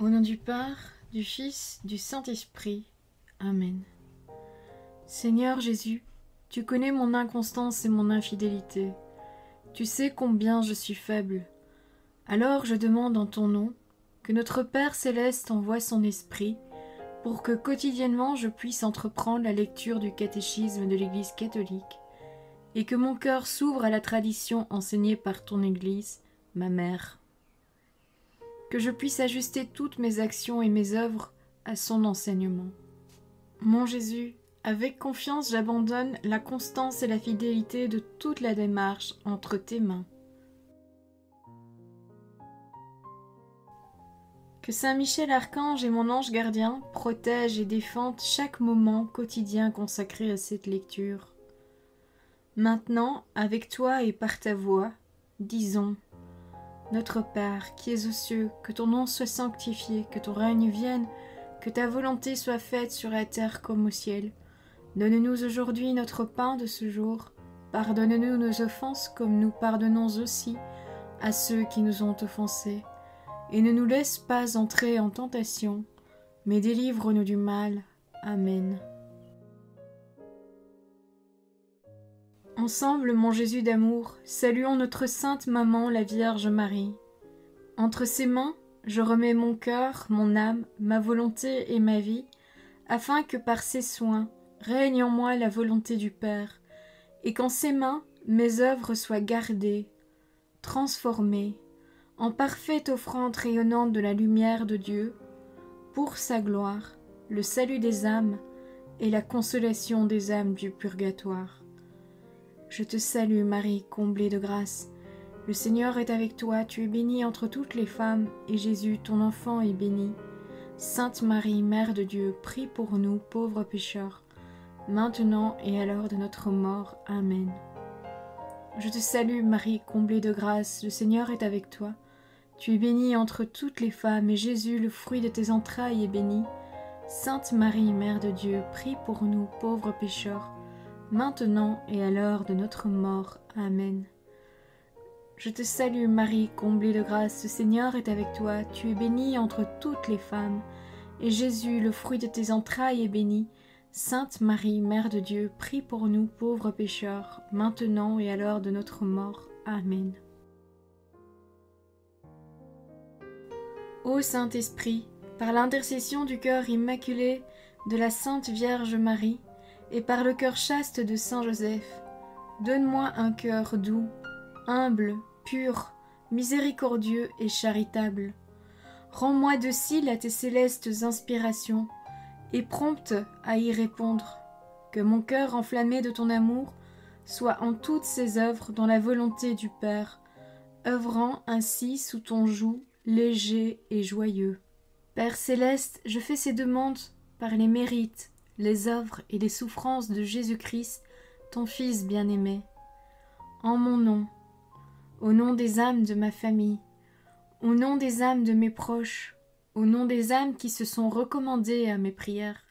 Au nom du Père, du Fils, du Saint-Esprit. Amen. Seigneur Jésus, tu connais mon inconstance et mon infidélité. Tu sais combien je suis faible. Alors je demande en ton nom que notre Père céleste envoie son Esprit pour que quotidiennement je puisse entreprendre la lecture du catéchisme de l'Église catholique et que mon cœur s'ouvre à la tradition enseignée par ton Église, ma mère. Que je puisse ajuster toutes mes actions et mes œuvres à son enseignement. Mon Jésus, avec confiance j'abandonne la constance et la fidélité de toute la démarche entre tes mains. Que Saint Michel Archange et mon ange gardien protègent et défendent chaque moment quotidien consacré à cette lecture. Maintenant, avec toi et par ta voix, disons: Notre Père, qui es aux cieux, que ton nom soit sanctifié, que ton règne vienne, que ta volonté soit faite sur la terre comme au ciel. Donne-nous aujourd'hui notre pain de ce jour. Pardonne-nous nos offenses comme nous pardonnons aussi à ceux qui nous ont offensés. Et ne nous laisse pas entrer en tentation, mais délivre-nous du mal. Amen. Ensemble, mon Jésus d'amour, saluons notre sainte maman, la Vierge Marie. Entre ses mains, je remets mon cœur, mon âme, ma volonté et ma vie, afin que par ses soins règne en moi la volonté du Père, et qu'en ses mains mes œuvres soient gardées, transformées, en parfaite offrande rayonnante de la lumière de Dieu, pour sa gloire, le salut des âmes et la consolation des âmes du purgatoire. Je te salue Marie, comblée de grâce. Le Seigneur est avec toi, tu es bénie entre toutes les femmes, et Jésus, ton enfant, est béni. Sainte Marie, Mère de Dieu, prie pour nous, pauvres pécheurs, maintenant et à l'heure de notre mort. Amen. Je te salue Marie, comblée de grâce, le Seigneur est avec toi. Tu es bénie entre toutes les femmes, et Jésus, le fruit de tes entrailles, est béni. Sainte Marie, Mère de Dieu, prie pour nous, pauvres pécheurs, maintenant et à l'heure de notre mort. Amen. Je te salue Marie, comblée de grâce, le Seigneur est avec toi, tu es bénie entre toutes les femmes, et Jésus, le fruit de tes entrailles, est béni. Sainte Marie, Mère de Dieu, prie pour nous pauvres pécheurs, maintenant et à l'heure de notre mort. Amen. Ô Saint-Esprit, par l'intercession du cœur immaculé de la Sainte Vierge Marie, et par le cœur chaste de Saint Joseph, donne-moi un cœur doux, humble, pur, miséricordieux et charitable. Rends-moi docile à tes célestes inspirations, et prompte à y répondre. Que mon cœur enflammé de ton amour soit en toutes ses œuvres dans la volonté du Père, œuvrant ainsi sous ton joug léger et joyeux. Père céleste, je fais ces demandes par les mérites, les œuvres et les souffrances de Jésus-Christ, ton Fils bien-aimé. En mon nom, au nom des âmes de ma famille, au nom des âmes de mes proches, au nom des âmes qui se sont recommandées à mes prières,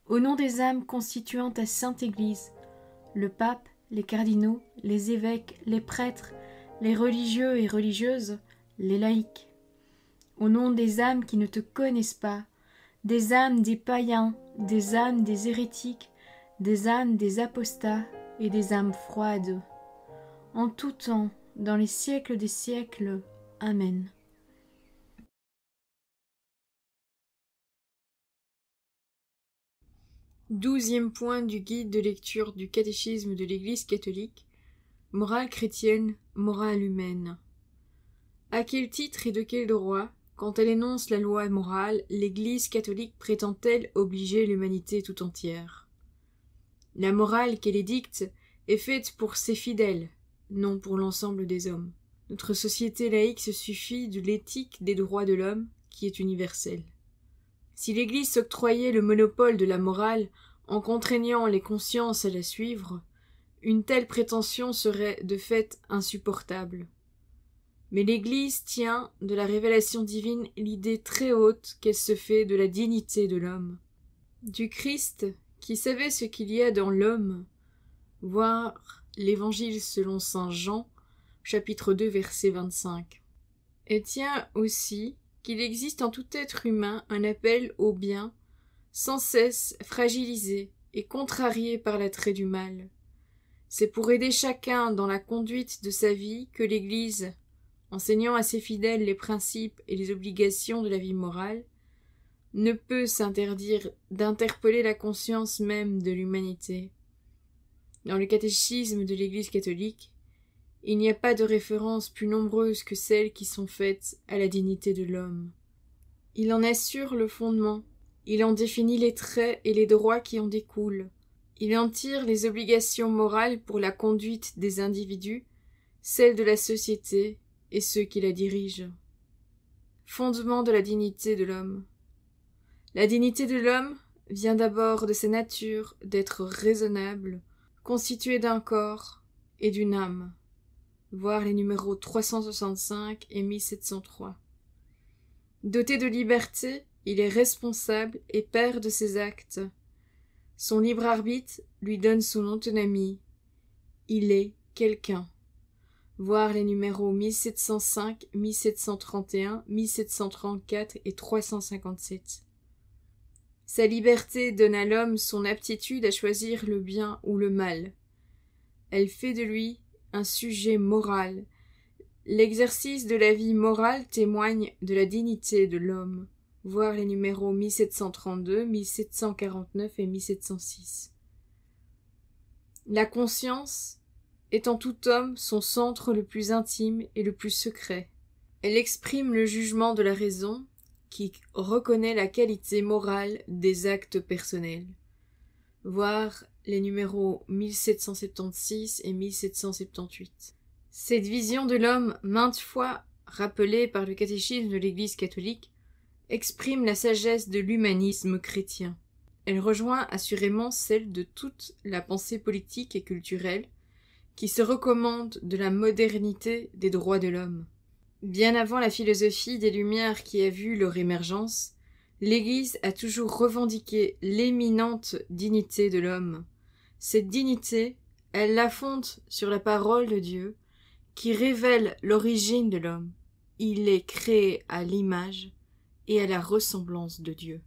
au nom des âmes constituant ta Sainte Église, le pape, les cardinaux, les évêques, les prêtres, les religieux et religieuses, les laïcs, au nom des âmes qui ne te connaissent pas, des âmes des païens, des âmes des hérétiques, des âmes des apostats et des âmes froides. En tout temps, dans les siècles des siècles. Amen. Douzième point du guide de lecture du catéchisme de l'Église catholique. Morale chrétienne, morale humaine. À quel titre et de quel droit, quand elle énonce la loi morale, l'Église catholique prétend-elle obliger l'humanité tout entière? La morale qu'elle édicte est faite pour ses fidèles, non pour l'ensemble des hommes. Notre société laïque se suffit de l'éthique des droits de l'homme, qui est universelle. Si l'Église s'octroyait le monopole de la morale en contraignant les consciences à la suivre, une telle prétention serait de fait insupportable. Mais l'Église tient de la révélation divine l'idée très haute qu'elle se fait de la dignité de l'homme. Du Christ, qui savait ce qu'il y a dans l'homme, voir l'Évangile selon saint Jean, chapitre 2, verset 25. Elle tient aussi qu'il existe en tout être humain un appel au bien, sans cesse fragilisé et contrarié par l'attrait du mal. C'est pour aider chacun dans la conduite de sa vie que l'Église, enseignant à ses fidèles les principes et les obligations de la vie morale, ne peut s'interdire d'interpeller la conscience même de l'humanité. Dans le catéchisme de l'Église catholique, il n'y a pas de références plus nombreuses que celles qui sont faites à la dignité de l'homme. Il en assure le fondement, il en définit les traits et les droits qui en découlent, il en tire les obligations morales pour la conduite des individus, celles de la société et ceux qui la dirigent. Fondement de la dignité de l'homme. La dignité de l'homme vient d'abord de sa nature d'être raisonnable, constitué d'un corps et d'une âme. Voir les numéros 365 et 1703. Doté de liberté, il est responsable et père de ses actes. Son libre arbitre lui donne son autonomie. Il est quelqu'un. Voir les numéros 1705, 1731, 1734 et 357. Sa liberté donne à l'homme son aptitude à choisir le bien ou le mal. Elle fait de lui un sujet moral. L'exercice de la vie morale témoigne de la dignité de l'homme. Voir les numéros 1732, 1749 et 1706. La conscience est en tout homme son centre le plus intime et le plus secret. Elle exprime le jugement de la raison, qui reconnaît la qualité morale des actes personnels. Voir les numéros 1776 et 1778. Cette vision de l'homme, maintes fois rappelée par le catéchisme de l'Église catholique, exprime la sagesse de l'humanisme chrétien. Elle rejoint assurément celle de toute la pensée politique et culturelle qui se recommande de la modernité des droits de l'homme. Bien avant la philosophie des Lumières qui a vu leur émergence, l'Église a toujours revendiqué l'éminente dignité de l'homme. Cette dignité, elle la fonde sur la parole de Dieu, qui révèle l'origine de l'homme. Il est créé à l'image et à la ressemblance de Dieu.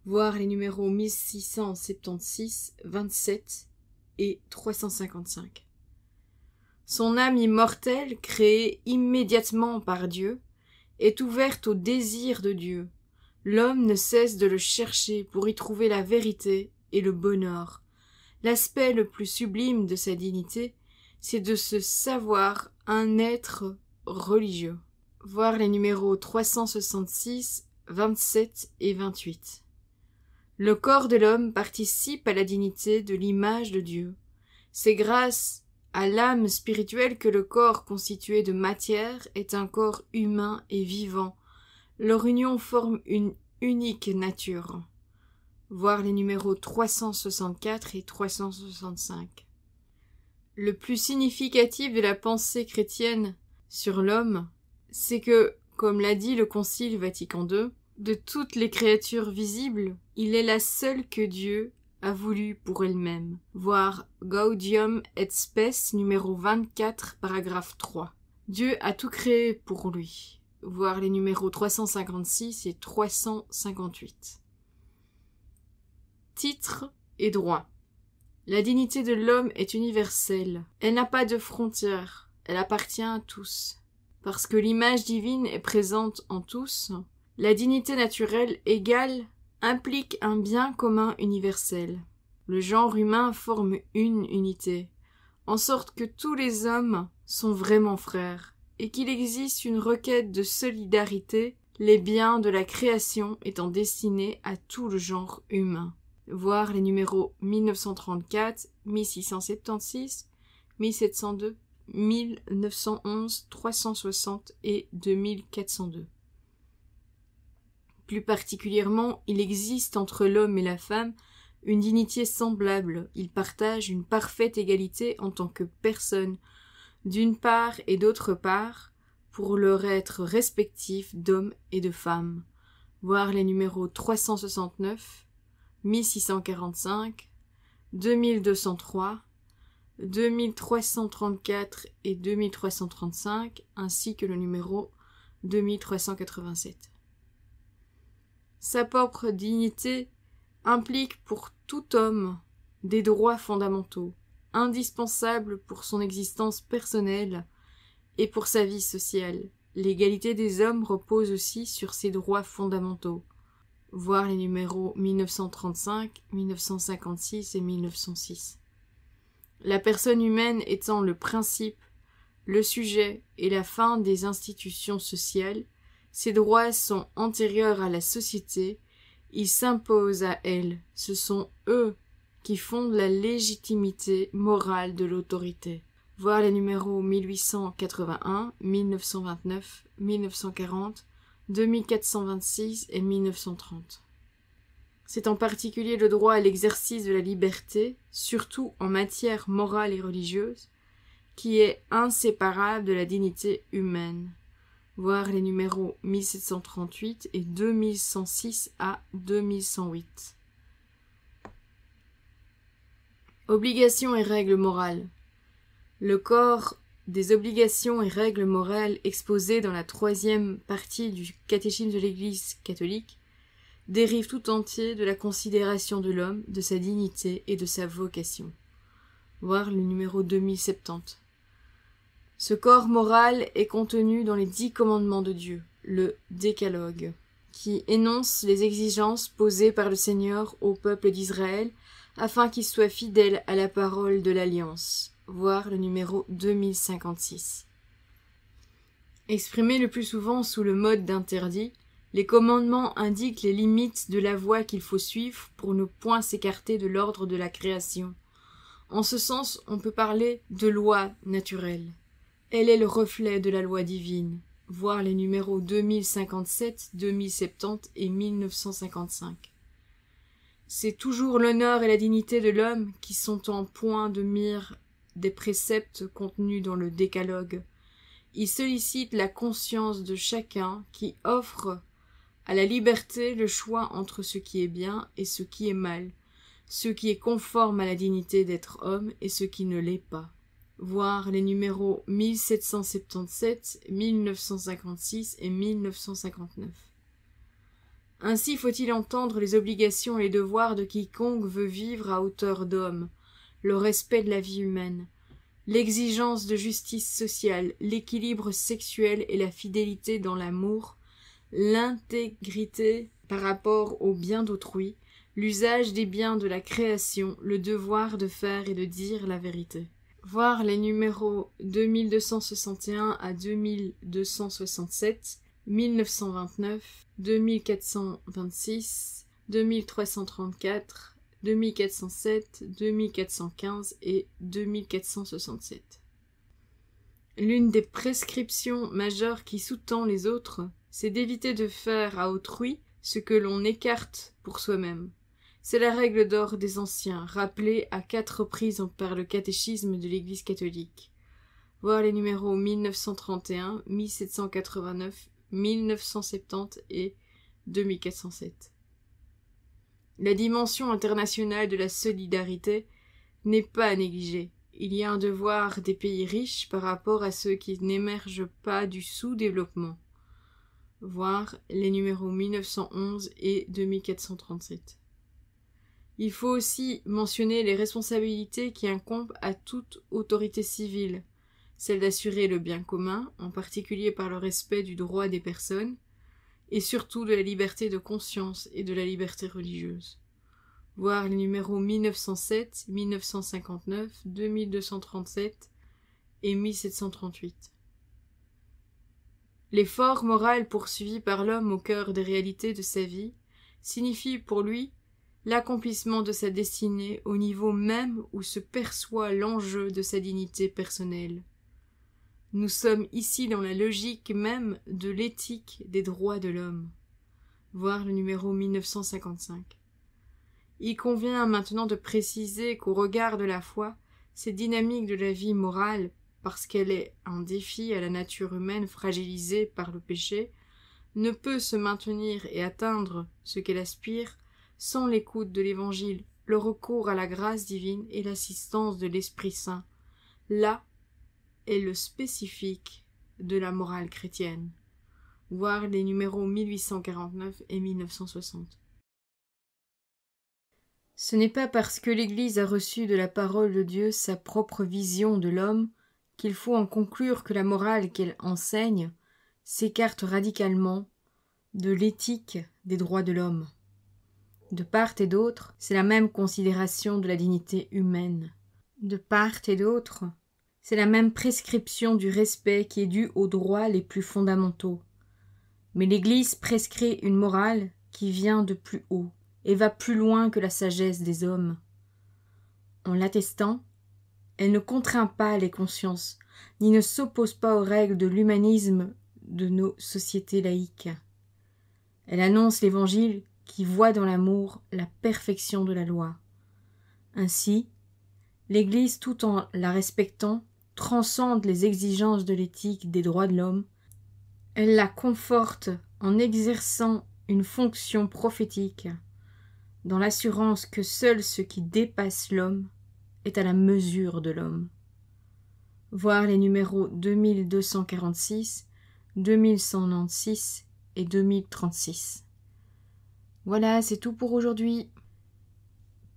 Voir les numéros 1676, 27 et 355. Son âme immortelle, créée immédiatement par Dieu, est ouverte au désir de Dieu. L'homme ne cesse de le chercher pour y trouver la vérité et le bonheur. L'aspect le plus sublime de sa dignité, c'est de se savoir un être religieux. Voir les numéros 366, 27 et 28. Le corps de l'homme participe à la dignité de l'image de Dieu. C'est grâce à l'âme spirituelle que le corps constitué de matière est un corps humain et vivant. Leur union forme une unique nature. Voir les numéros 364 et 365. Le plus significatif de la pensée chrétienne sur l'homme, c'est que, comme l'a dit le Concile Vatican II, de toutes les créatures visibles, il est la seule que Dieu a voulu pour elle-même. Voir Gaudium et Spes numéro 24, paragraphe 3. Dieu a tout créé pour lui. Voir les numéros 356 et 358. Titre et droit. La dignité de l'homme est universelle. Elle n'a pas de frontières. Elle appartient à tous. Parce que l'image divine est présente en tous, la dignité naturelle égale implique un bien commun universel. Le genre humain forme une unité, en sorte que tous les hommes sont vraiment frères, et qu'il existe une requête de solidarité, les biens de la création étant destinés à tout le genre humain. Voir les numéros 1934, 1676, 1702, 1911, 360 et 2402. Plus particulièrement, il existe entre l'homme et la femme une dignité semblable. Ils partagent une parfaite égalité en tant que personnes, d'une part et d'autre part, pour leur être respectifs d'hommes et de femmes. Voir les numéros 369, 1645, 2203, 2334 et 2335, ainsi que le numéro 2387. Sa propre dignité implique pour tout homme des droits fondamentaux, indispensables pour son existence personnelle et pour sa vie sociale. L'égalité des hommes repose aussi sur ces droits fondamentaux. Voir les numéros 1935, 1956 et 1906. La personne humaine étant le principe, le sujet et la fin des institutions sociales, ces droits sont antérieurs à la société, ils s'imposent à elle, ce sont eux qui fondent la légitimité morale de l'autorité. Voir les numéros 1881, 1929, 1940, 2426 et 1930. C'est en particulier le droit à l'exercice de la liberté, surtout en matière morale et religieuse, qui est inséparable de la dignité humaine. Voir les numéros 1738 et 2106 à 2108. Obligations et règles morales. Le corps des obligations et règles morales exposées dans la 3e partie du catéchisme de l'Église catholique dérive tout entier de la considération de l'homme, de sa dignité et de sa vocation. Voir le numéro 2070. Ce corps moral est contenu dans les 10 commandements de Dieu, le Décalogue, qui énonce les exigences posées par le Seigneur au peuple d'Israël afin qu'il soit fidèle à la parole de l'Alliance. Voir le numéro 2056. Exprimés le plus souvent sous le mode d'interdit, les commandements indiquent les limites de la voie qu'il faut suivre pour ne point s'écarter de l'ordre de la création. En ce sens, on peut parler de loi naturelle. Elle est le reflet de la loi divine. Voir les numéros 2057, 2070 et 1955. C'est toujours l'honneur et la dignité de l'homme qui sont en point de mire des préceptes contenus dans le Décalogue. Il sollicite la conscience de chacun qui offre à la liberté le choix entre ce qui est bien et ce qui est mal, ce qui est conforme à la dignité d'être homme et ce qui ne l'est pas. Voir les numéros 1777, 1956 et 1959. Ainsi faut-il entendre les obligations et les devoirs de quiconque veut vivre à hauteur d'homme, le respect de la vie humaine, l'exigence de justice sociale, l'équilibre sexuel et la fidélité dans l'amour, l'intégrité par rapport aux biens d'autrui, l'usage des biens de la création, le devoir de faire et de dire la vérité. Voir les numéros 2261 à 2267, 1929, 2426, 2334, 2407, 2415 et 2467. L'une des prescriptions majeures qui sous-tend les autres, c'est d'éviter de faire à autrui ce que l'on écarte pour soi-même. C'est la règle d'or des anciens, rappelée à 4 reprises par le catéchisme de l'Église catholique. Voir les numéros 1931, 1789, 1970 et 2407. La dimension internationale de la solidarité n'est pas à négliger. Il y a un devoir des pays riches par rapport à ceux qui n'émergent pas du sous-développement. Voir les numéros 1911 et 2437. Il faut aussi mentionner les responsabilités qui incombent à toute autorité civile, celle d'assurer le bien commun, en particulier par le respect du droit des personnes, et surtout de la liberté de conscience et de la liberté religieuse. Voir les numéros 1907, 1959, 2237 et 1738. L'effort moral poursuivi par l'homme au cœur des réalités de sa vie signifie pour lui l'accomplissement de sa destinée au niveau même où se perçoit l'enjeu de sa dignité personnelle. Nous sommes ici dans la logique même de l'éthique des droits de l'homme. Voir le numéro 1955. Il convient maintenant de préciser qu'au regard de la foi, cette dynamique de la vie morale, parce qu'elle est un défi à la nature humaine fragilisée par le péché, ne peut se maintenir et atteindre ce qu'elle aspire sans l'écoute de l'Évangile, le recours à la grâce divine et l'assistance de l'Esprit Saint. Là est le spécifique de la morale chrétienne. voir les numéros 1849 et 1960. Ce n'est pas parce que l'Église a reçu de la parole de Dieu sa propre vision de l'homme qu'il faut en conclure que la morale qu'elle enseigne s'écarte radicalement de l'éthique des droits de l'homme. De part et d'autre, c'est la même considération de la dignité humaine. De part et d'autre, c'est la même prescription du respect qui est due aux droits les plus fondamentaux. Mais l'Église prescrit une morale qui vient de plus haut et va plus loin que la sagesse des hommes. En l'attestant, elle ne contraint pas les consciences, ni ne s'oppose pas aux règles de l'humanisme de nos sociétés laïques. Elle annonce l'Évangile qui voit dans l'amour la perfection de la loi. Ainsi, l'Église, tout en la respectant, transcende les exigences de l'éthique des droits de l'homme. Elle la conforte en exerçant une fonction prophétique, dans l'assurance que seul ce qui dépasse l'homme est à la mesure de l'homme. Voir les numéros 2246, 2196 et 2036. Voilà, c'est tout pour aujourd'hui.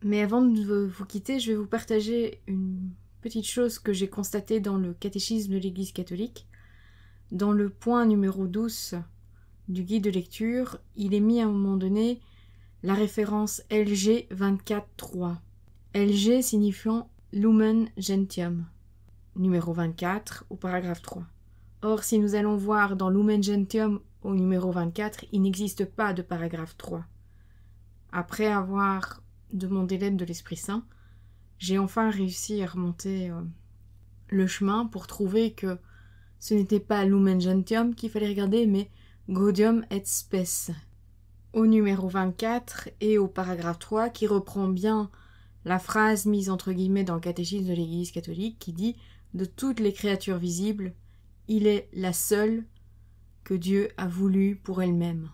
Mais avant de vous quitter, je vais vous partager une petite chose que j'ai constatée dans le catéchisme de l'Église catholique. Dans le point numéro 12 du guide de lecture, il est mis à un moment donné la référence LG 24.3. LG signifiant Lumen Gentium, numéro 24 au paragraphe 3. Or, si nous allons voir dans Lumen Gentium au numéro 24, il n'existe pas de paragraphe 3. Après avoir demandé l'aide de l'Esprit Saint, j'ai enfin réussi à remonter le chemin pour trouver que ce n'était pas Lumen Gentium qu'il fallait regarder, mais Gaudium et Spes, au numéro 24 et au paragraphe 3, qui reprend bien la phrase mise entre guillemets dans le catéchisme de l'Église catholique qui dit « De toutes les créatures visibles, il est la seule que Dieu a voulu pour elle-même. »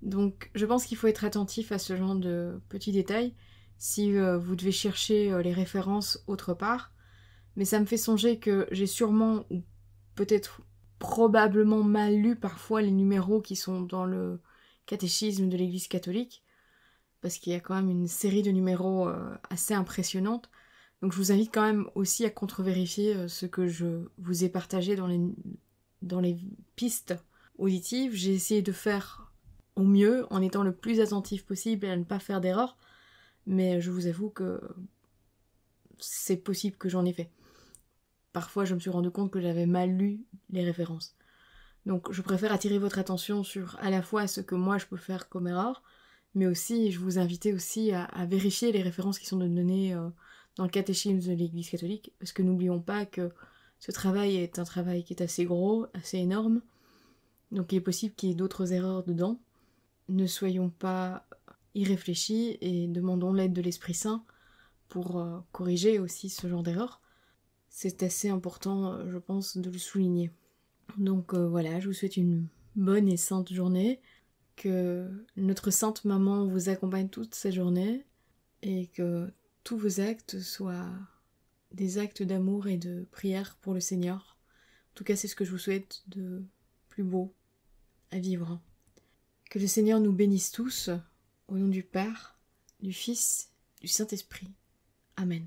Donc je pense qu'il faut être attentif à ce genre de petits détails si vous devez chercher les références autre part. Mais ça me fait songer que j'ai sûrement, ou peut-être probablement mal lu parfois les numéros qui sont dans le catéchisme de l'Église catholique, parce qu'il y a quand même une série de numéros assez impressionnante. Donc je vous invite quand même aussi à contre-vérifier ce que je vous ai partagé dans les pistes auditives. J'ai essayé de faire au mieux, en étant le plus attentif possible et à ne pas faire d'erreur, mais je vous avoue que c'est possible que j'en ai fait. Parfois, je me suis rendu compte que j'avais mal lu les références. Donc, je préfère attirer votre attention sur à la fois ce que moi je peux faire comme erreur, mais aussi, je vous invitais aussi à vérifier les références qui sont données dans le catéchisme de l'Église catholique, parce que n'oublions pas que ce travail est un travail qui est assez gros, assez énorme, donc il est possible qu'il y ait d'autres erreurs dedans. Ne soyons pas irréfléchis et demandons l'aide de l'Esprit Saint pour corriger aussi ce genre d'erreur. C'est assez important, je pense, de le souligner. Donc voilà, je vous souhaite une bonne et sainte journée, que notre sainte maman vous accompagne toute cette journée et que tous vos actes soient des actes d'amour et de prière pour le Seigneur. En tout cas, c'est ce que je vous souhaite de plus beau à vivre. Que le Seigneur nous bénisse tous, au nom du Père, du Fils, du Saint-Esprit. Amen.